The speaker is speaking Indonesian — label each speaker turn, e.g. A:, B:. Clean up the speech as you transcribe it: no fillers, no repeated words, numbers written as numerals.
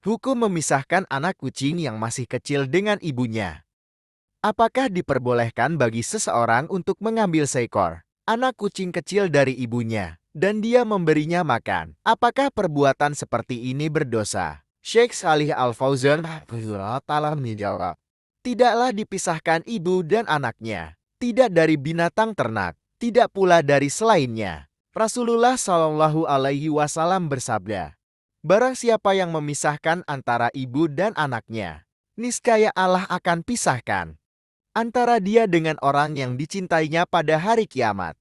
A: Hukum memisahkan anak kucing yang masih kecil dengan ibunya. Apakah diperbolehkan bagi seseorang untuk mengambil seekor anak kucing kecil dari ibunya dan dia memberinya makan? Apakah perbuatan seperti ini berdosa? Syekh Shalih Al-Fauzan taala menjawab, tidaklah dipisahkan ibu dan anaknya, tidak dari binatang ternak, tidak pula dari selainnya. Rasulullah Shallallahu Alaihi Wasallam bersabda, barang siapa yang memisahkan antara ibu dan anaknya, niscaya Allah akan pisahkan antara dia dengan orang yang dicintainya pada hari kiamat.